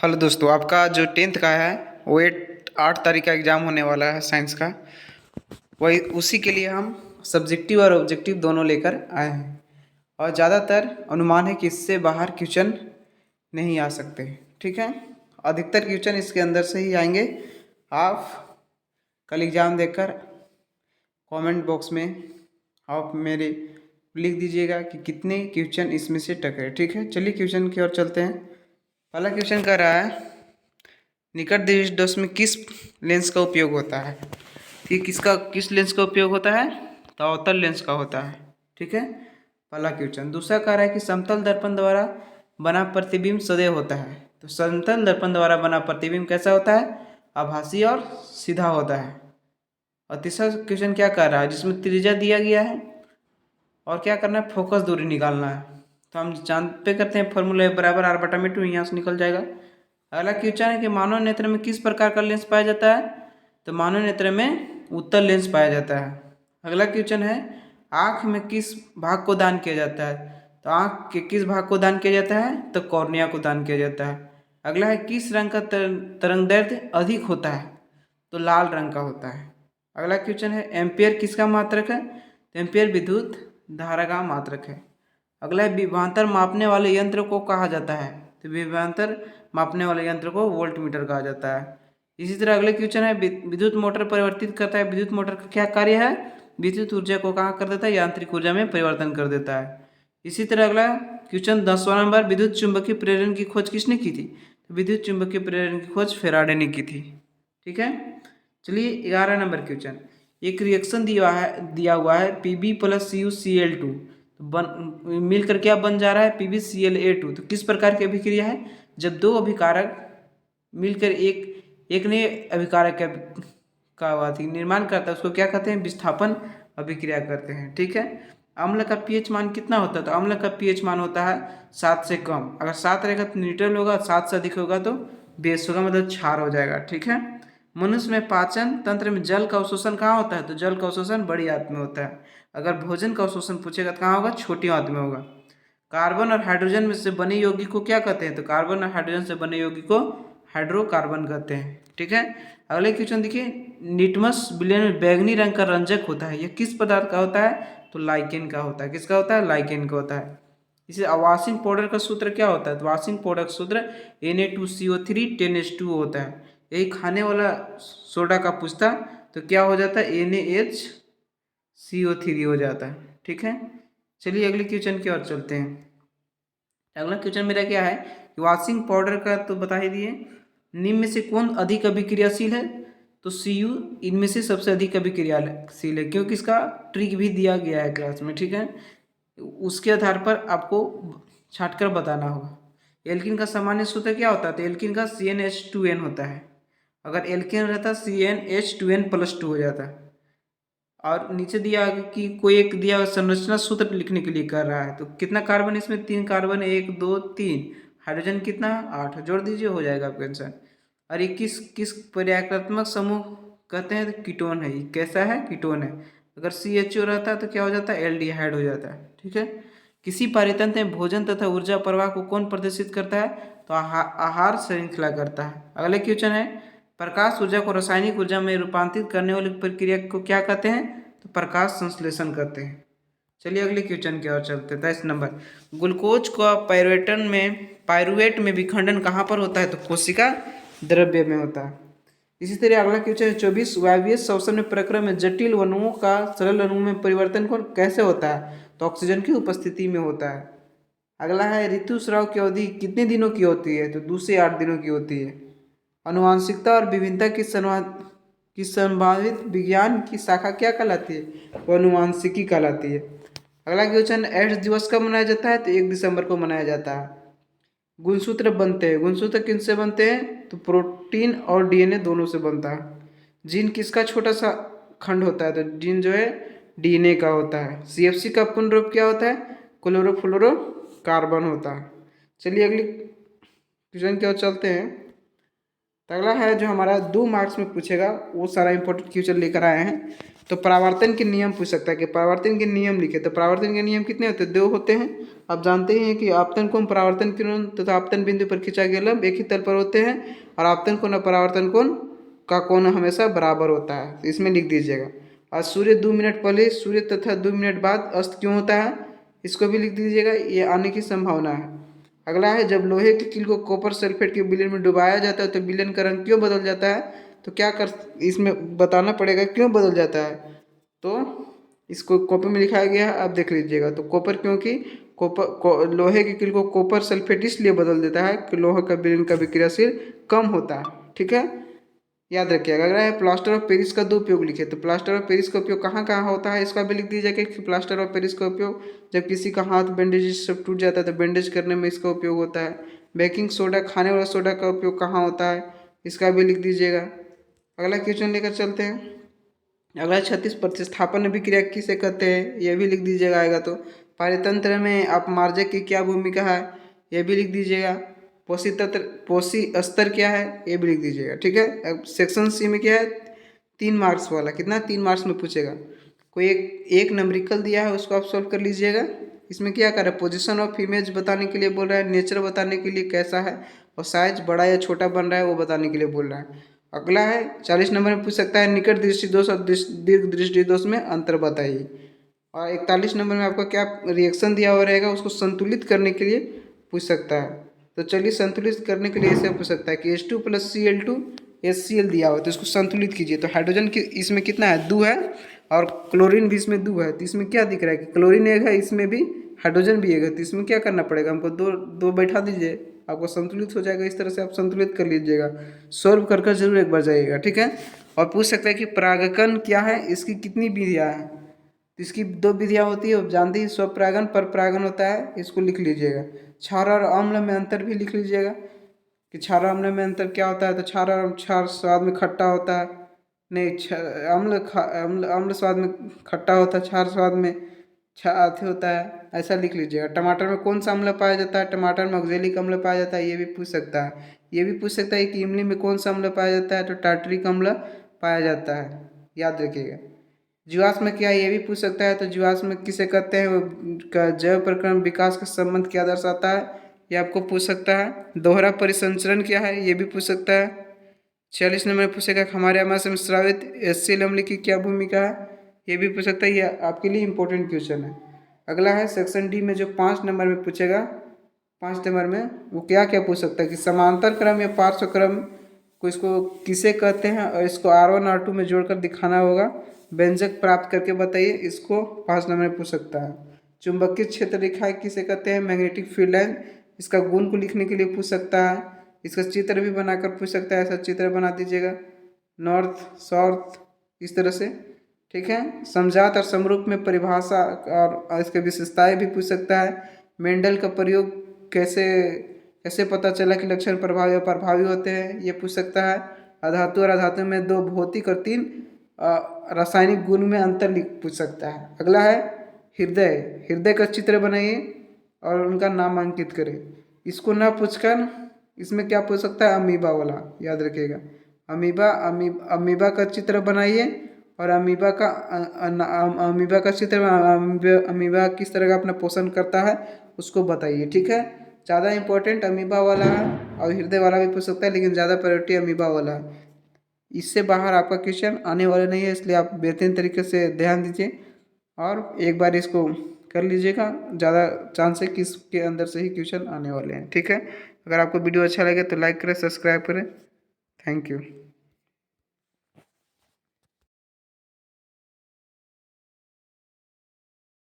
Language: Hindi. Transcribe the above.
हेलो दोस्तों, आपका जो टेंथ का है वो 8 तारीख का एग्ज़ाम होने वाला है साइंस का। वही उसी के लिए हम सब्जेक्टिव और ऑब्जेक्टिव दोनों लेकर आए हैं। और ज़्यादातर अनुमान है कि इससे बाहर क्वेश्चन नहीं आ सकते। ठीक है, अधिकतर क्वेश्चन इसके अंदर से ही आएंगे। आप कल एग्ज़ाम देकर कमेंट बॉक्स में आप मेरे लिख दीजिएगा कि कितने क्वेश्चन इसमें से टके। ठीक है, चलिए क्वेश्चन की ओर चलते हैं। पहला क्वेश्चन कर रहा है, निकट दृष्टि में किस लेंस का उपयोग होता है। ठीक, किस लेंस का उपयोग होता है, तो अवतल लेंस का होता है। ठीक है, पहला क्वेश्चन। दूसरा कह रहा है कि समतल दर्पण द्वारा बना प्रतिबिंब सदैव होता है। तो समतल दर्पण द्वारा बना प्रतिबिंब कैसा होता है, आभासी और सीधा होता है। और तीसरा क्वेश्चन क्या कह रहा है, जिसमें त्रिज्या दिया गया है और क्या करना है, फोकस दूरी निकालना है। तो हम जानते करते हैं फॉर्मूला बराबर r/m2, यहाँ से निकल जाएगा। अगला क्वेश्चन है कि मानव नेत्र में किस प्रकार का लेंस पाया जाता है, तो मानव नेत्र में उत्तल लेंस पाया जाता है। अगला क्वेश्चन है, आँख में किस भाग को दान किया जाता है, तो आँख के किस भाग को दान किया जाता है, तो कॉर्निया को दान किया जाता है। अगला है, किस रंग का तरंग दैर्ध्य अधिक होता है, तो लाल रंग का होता है। अगला क्वेश्चन है, एम्पियर किसका मात्रक है, तो एम्पियर विद्युत धारा का मात्रक है। अगला है, विभवांतर मापने वाले यंत्र को कहा जाता है, तो विभवांतर मापने वाले यंत्र को वोल्टमीटर कहा जाता है। इसी तरह अगले क्वेश्चन है, विद्युत मोटर परिवर्तित करता है। विद्युत मोटर का क्या कार्य है, विद्युत ऊर्जा को कहाँ कर देता है, यांत्रिक ऊर्जा में परिवर्तन कर देता है। इसी तरह अगला क्वेश्चन 10वां नंबर, विद्युत चुंबकीय प्रेरण की खोज किसने की थी, तो विद्युत चुंबकीय प्रेरण की खोज फेराडे ने की थी। ठीक है, चलिए 11 नंबर क्वेश्चन। एक रिएक्शन दिया हुआ है Pb + CuCl2, बन मिलकर क्या बन जा रहा है, PbClA2। तो किस प्रकार की अभिक्रिया है, जब दो अभिकारक मिलकर एक नए अभिकारक का निर्माण करता है, उसको क्या कहते हैं, विस्थापन अभिक्रिया करते हैं। ठीक है, अम्ल का पीएच मान कितना होता है, तो अम्ल का पीएच मान होता है 7 से कम। अगर 7 रहेगा तो न्यूट्रल होगा, 7 से अधिक होगा तो बेस होगा, मतलब क्षार हो जाएगा। ठीक है, मनुष्य में पाचन तंत्र में जल का अवशोषण कहाँ होता है, तो जल का अवशोषण बड़ी आंत में होता है। अगर भोजन का अवशोषण पूछेगा तो कहाँ होगा, छोटी आंत में होगा। कार्बन और हाइड्रोजन में से बने यौगिक को क्या कहते हैं, तो कार्बन और हाइड्रोजन से बने यौगिक को हाइड्रोकार्बन कहते हैं। ठीक है, अगले क्वेश्चन देखिए, लिटमस विलेन में बैगनी रंग का रंजक होता है, यह किस पदार्थ का होता है, तो लाइकेन का होता है। किसका होता है, लाइकेन का होता है। इसे वॉशिंग पाउडर का सूत्र क्या होता है, तो वॉशिंग पाउडर का सूत्र Na2CO3 10H2 होता है। यही खाने वाला सोडा का पूछता तो क्या हो जाता है, NaHCO3 हो जाता है। ठीक है, चलिए अगले क्वेश्चन की ओर चलते हैं। अगला क्वेश्चन मेरा क्या है कि वॉशिंग पाउडर का तो बता ही दिए। निम्न में से कौन अधिक अभिक्रियाशील है, तो Cu इनमें से सबसे अधिक अभिक्रियाशील है, क्योंकि इसका ट्रिक भी दिया गया है क्लास में। ठीक है, उसके आधार पर आपको छांट कर बताना होगा। एल्किन का सामान्य सूत्र क्या होता है, तो एल्किन का CnH2n होता है। अगर एल्किन रहता CnH2n+2 हो जाता है। और नीचे दिया कि कोई एक दिया संरचना सूत्र लिखने के लिए कर रहा है, तो कितना कार्बन, इसमें 3 कार्बन, 1 2 3, हाइड्रोजन कितना 8, जोड़ दीजिए, हो जाएगा आपका आंसर। और ये किस पर्यायकात्मक समूह कहते हैं, तो कीटोन है। ये कैसा है, कीटोन है। अगर CHO रहता है तो क्या हो जाता है, एल्डिहाइड हो जाता है। ठीक है, किसी पारितंत्र में भोजन तथा ऊर्जा प्रवाह को कौन प्रदर्शित करता है, तो आहार श्रृंखला करता है। अगले क्वेश्चन है, प्रकाश ऊर्जा को रासायनिक ऊर्जा में रूपांतरित करने वाली प्रक्रिया को क्या कहते हैं, तो प्रकाश संश्लेषण करते हैं। चलिए अगले क्वेश्चन की ओर चलते हैं। 23 नंबर, ग्लूकोज का पायरुवेट में विखंडन कहाँ पर होता है, तो कोशिका द्रव्य में होता है। इसी तरह अगला क्वेश्चन है 24, वायवीय श्वसन में प्रक्रम में जटिल अणुओं का सरल अणु में परिवर्तन कैसे होता है, तो ऑक्सीजन की उपस्थिति में होता है। अगला है, ऋतुस्राव की अवधि कितने दिनों की होती है, तो 2 से 8 दिनों की होती है। अनुवांशिकता और विभिन्नता की संभावित विज्ञान की शाखा क्या कहलाती है, वो अनुवांशिकी कहलाती है। अगला क्वेश्चन, एड्स दिवस कब मनाया जाता है, तो 1 दिसंबर को मनाया जाता है। गुणसूत्र बनते हैं, गुणसूत्र किनसे बनते हैं, तो प्रोटीन और डीएनए दोनों से बनता है। जीन किसका छोटा सा खंड होता है, तो जीन जो है डीएनए का होता है। सीएफसी का पूर्ण रूप क्या होता है, क्लोरोफ्लोरो कार्बन होता है। चलिए अगली क्वेश्चन की ओर चलते हैं। तो अगला है जो हमारा 2 मार्क्स में पूछेगा, वो सारा इंपॉर्टेंट क्वेश्चन लेकर आए हैं। तो परावर्तन के नियम पूछ सकता है कि परावर्तन के नियम लिखे। तो परावर्तन के नियम कितने होते हैं? 2 होते हैं। आप जानते ही हैं कि आपतन कोण, परावर्तन किरण तथा आपतन बिंदु पर खींचा गया लंब एक ही तल पर होते हैं, और आपतन कोण और परावर्तन कोण का कोण हमेशा बराबर होता है। तो इसमें लिख दीजिएगा। और सूर्य 2 मिनट पहले सूर्य तथा 2 मिनट बाद अस्त क्यों होता है, इसको भी लिख दीजिएगा, ये आने की संभावना है। अगला है जब लोहे की कील को कॉपर सल्फेट के विलयन में डुबाया जाता है तो विलयन का रंग क्यों बदल जाता है? तो क्या कर, इसमें बताना पड़ेगा क्यों बदल जाता है। तो इसको कॉपी में लिखाया गया है, आप देख लीजिएगा। तो कॉपर, क्योंकि लोहे की कील को कॉपर सल्फेट इसलिए बदल देता है कि लोहे का विलयन का विक्रियाशील कम होता है। ठीक है, याद रखिएगा। अगर है प्लास्टर ऑफ पेरिस का 2 उपयोग लिखे। तो प्लास्टर ऑफ पेरिस का उपयोग कहाँ कहाँ होता है, इसका भी लिख दीजिएगा कि प्लास्टर ऑफ पेरिस का उपयोग जब किसी का हाथ बैंडेज सब टूट जाता है तो बैंडेज करने में इसका उपयोग होता है। बेकिंग सोडा, खाने वाला सोडा का उपयोग कहाँ होता है, इसका भी लिख दीजिएगा। अगला क्वेश्चन लेकर चलते हैं। अगला 36 प्रतिस्थापन अभिक्रिया किसे कहते हैं, यह भी लिख दीजिएगा आएगा तो। पारतंत्र में अपमार्जक की क्या भूमिका है, यह भी लिख दीजिएगा। पोषी तंत्र, पोषी स्तर क्या है, ये भी लिख दीजिएगा। ठीक है। अब सेक्शन सी में क्या है, 3 मार्क्स वाला, कितना 3 मार्क्स में पूछेगा। कोई एक नंबरिकल दिया है, उसको आप सॉल्व कर लीजिएगा। इसमें क्या कर रहा है, पोजीशन ऑफ इमेज बताने के लिए बोल रहा है, नेचर बताने के लिए कैसा है, और साइज बड़ा या छोटा बन रहा है वो बताने के लिए बोल रहा है। अगला है 40 नंबर में पूछ सकता है निकट दृष्टि दोष और दीर्घ दृष्टि दोष में अंतर बताइए। और 41 नंबर में आपका क्या रिएक्शन दिया हुआ रहेगा, उसको संतुलित करने के लिए पूछ सकता है। तो चलिए संतुलित करने के लिए ऐसे पूछ सकता है कि H2 + Cl2 HCl दिया हुआ है, तो इसको संतुलित कीजिए। तो हाइड्रोजन की इसमें कितना है, 2 है, और क्लोरीन भी इसमें 2 है। तो इसमें क्या दिख रहा है कि क्लोरीन एक है, इसमें भी हाइड्रोजन भी एक है। तो इसमें क्या करना पड़ेगा हमको, दो दो बैठा दीजिए, आपको संतुलित हो जाएगा। इस तरह से आप संतुलित कर लीजिएगा। सॉल्व कर कर जरूर एक बार जाइएगा। ठीक है। और पूछ सकता है कि परागकण क्या है, इसकी कितनी विधियाँ हैं। तो इसकी 2 विधियाँ होती है, आप जानते ही, स्वपरागन पर परागन होता है, इसको लिख लीजिएगा। क्षार और अम्ल में अंतर भी लिख लीजिएगा कि क्षार और अम्ल में अंतर क्या होता है। तो क्षार स्वाद में खट्टा होता है, नहीं, अम्ल अम्ल स्वाद में खट्टा होता है, क्षार स्वाद में अथी होता है, ऐसा लिख लीजिएगा। टमाटर में कौन सा अम्ल पाया जाता है, टमाटर में ऑक्जेलिक अम्ल पाया जाता है, ये भी पूछ सकता है। ये भी पूछ सकता है कि इमली में कौन सा अम्ल पाया जाता है, तो टार्टरिक अम्ल पाया जाता है, याद रखिएगा। जीवाश्म में क्या है, ये भी पूछ सकता है। तो जीवाश्म में किसे कहते हैं, का जैव प्रक्रम विकास का संबंध क्या दर्शाता है, ये आपको पूछ सकता है। दोहरा परिसंचरण क्या है, ये भी पूछ सकता है। 46 नंबर में पूछेगा हमारे आमाशय में स्रावित HCl अम्ल की क्या भूमिका है, ये भी पूछ सकता है। ये आपके लिए इंपॉर्टेंट क्वेश्चन है। अगला है सेक्शन डी में जो 5 नंबर में पूछेगा, 5 नंबर में वो क्या क्या पूछ सकता है कि समांतर क्रम या पार्श्व क्रम को इसको किसे कहते हैं, और इसको R1 R2 में जोड़कर दिखाना होगा। व्यंजक प्राप्त करके बताइए, इसको 5 नंबर में पूछ सकता है। चुंबकीय क्षेत्र रेखा किसे कहते हैं, मैग्नेटिक फील्ड लाइन, इसका गुण को लिखने के लिए पूछ सकता है। इसका चित्र भी बनाकर पूछ सकता है, ऐसा चित्र बना दीजिएगा, नॉर्थ साउथ इस तरह से। ठीक है। समझात और समरूप में परिभाषा और इसके विशेषताएं भी पूछ सकता है। मेंडल का प्रयोग कैसे कैसे पता चला कि लक्षण प्रभावी और प्रभावी होते हैं, ये पूछ सकता है। अधातु और अधातु में 2 भौतिक और 3 रासायनिक गुण में अंतर पूछ सकता है। अगला है हृदय, हृदय का चित्र बनाइए और उनका नामांकित करें। इसको ना पूछकर इसमें क्या पूछ सकता है, अमीबा वाला, याद रखिएगा। अमीबा का चित्र बनाइए, और अमीबा का चित्र, अमीबा किस तरह का अपना पोषण करता है उसको बताइए। ठीक है। ज़्यादा इंपॉर्टेंट अमीबा वाला है, और हृदय वाला भी पूछ सकता है, लेकिन ज़्यादा प्रायोरिटी अमीबा वाला है। इससे बाहर आपका क्वेश्चन आने वाला नहीं है, इसलिए आप बेहतरीन तरीके से ध्यान दीजिए और एक बार इसको कर लीजिएगा। ज़्यादा चांस है कि इसके अंदर से ही क्वेश्चन आने वाले हैं। ठीक है। अगर आपको वीडियो अच्छा लगे तो लाइक करें, सब्सक्राइब करें। Thank you.